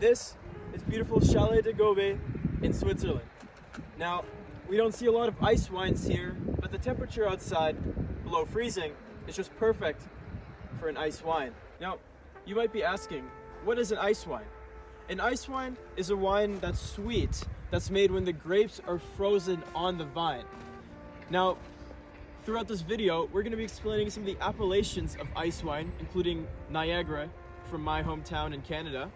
This is beautiful Chalet de Gobe in Switzerland. Now, we don't see a lot of ice wines here, but the temperature outside, below freezing, is just perfect for an ice wine. Now, you might be asking, what is an ice wine? An ice wine is a wine that's sweet, that's made when the grapes are frozen on the vine. Now, throughout this video, we're going to be explaining some of the appellations of ice wine, including Niagara from my hometown in Canada.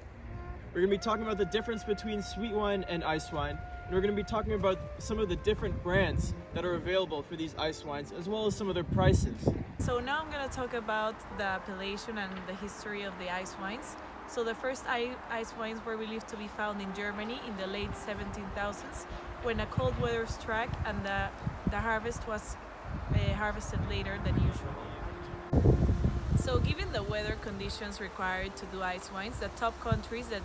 We're going to be talking about the difference between sweet wine and ice wine, and we're going to be talking about some of the different brands that are available for these ice wines, as well as some of their prices. So now I'm going to talk about the appellation and the history of the ice wines. So the first ice wines were believed to be found in Germany in the late 17,000s, when a cold weather struck and the harvest was harvested later than usual. So given the weather conditions required to do ice wines, the top countries that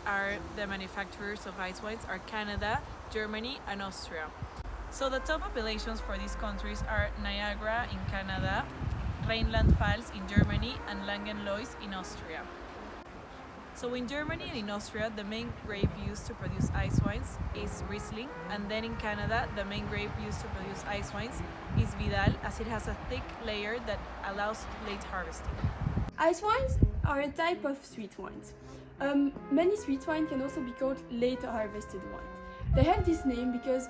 are the manufacturers of ice wines are Canada, Germany and Austria. So the top appellations for these countries are Niagara in Canada, Rheinland-Pfalz in Germany and Langenlois in Austria. So in Germany and in Austria, the main grape used to produce ice wines is Riesling, and then in Canada, the main grape used to produce ice wines is Vidal, as it has a thick layer that allows late harvesting. Ice wines are a type of sweet wines. Many sweet wines can also be called late harvested wines. They have this name because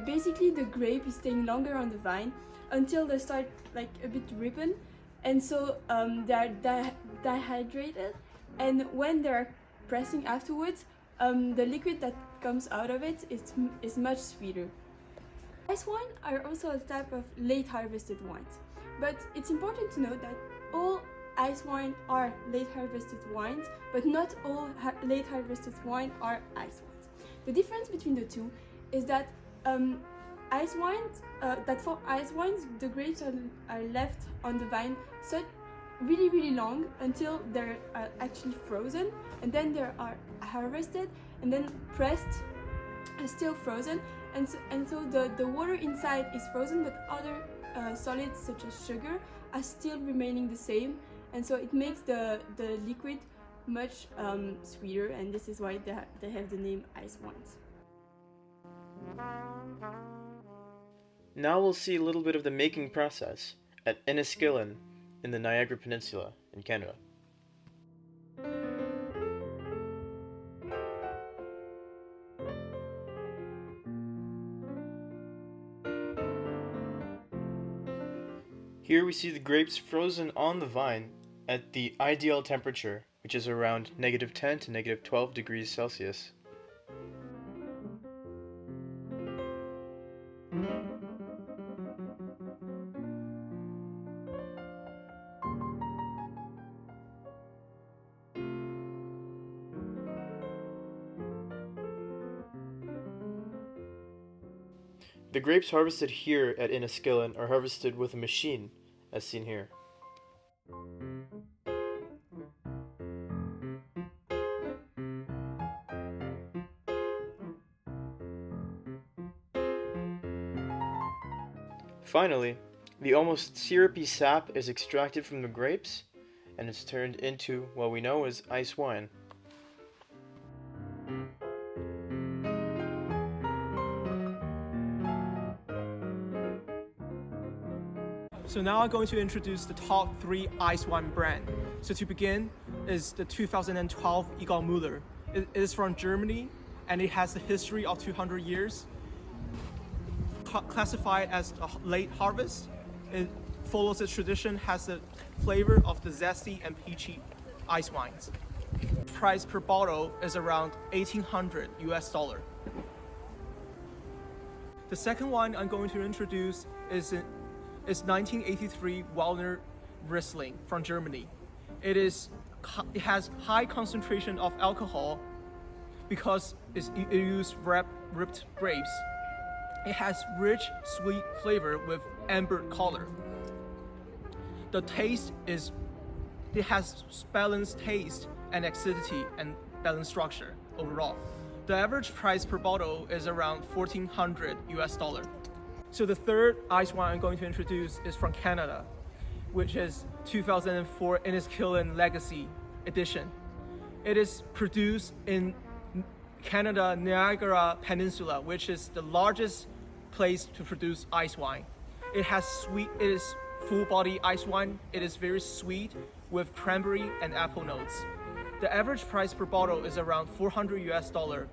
basically the grape is staying longer on the vine until they start like a bit ripen, and so they are dehydrated. And when they're pressing afterwards, the liquid that comes out of it is much sweeter. Ice wine are also a type of late harvested wines, but it's important to note that all ice wine are late harvested wines, but not all late harvested wine are ice wines. The difference between the two is that ice wines, for ice wines, the grapes are left on the vine really long until they're actually frozen, and then they are harvested and then pressed, still frozen, and so the water inside is frozen, but other solids such as sugar are still remaining the same, and so it makes the liquid much sweeter, and this is why they have the name ice wines. Now we'll see a little bit of the making process at Enniskillen in the Niagara Peninsula in Canada. Here we see the grapes frozen on the vine at the ideal temperature, which is around -10 to -12 degrees Celsius. The grapes harvested here at Enniskillen are harvested with a machine, as seen here. Finally, the almost syrupy sap is extracted from the grapes, and it's turned into what we know as ice wine. So now I'm going to introduce the top 3 ice wine brand. So to begin is the 2012 Egal Müller. It is from Germany and it has a history of 200 years. Classified as a late harvest, it follows the tradition, has the flavor of the zesty and peachy ice wines. Price per bottle is around $1,800 US. The second one I'm going to introduce is 1983 Wellner Riesling from Germany. It has high concentration of alcohol because it uses ripped grapes. It has rich, sweet flavor with amber color. The taste it has balanced taste and acidity and balanced structure overall. The average price per bottle is around $1,400 US. So the third ice wine I'm going to introduce is from Canada, which is 2004 Enniskillen Legacy Edition. It is produced in Canada, Niagara Peninsula, which is the largest place to produce ice wine. It is full body ice wine. It is very sweet with cranberry and apple notes. The average price per bottle is around $400.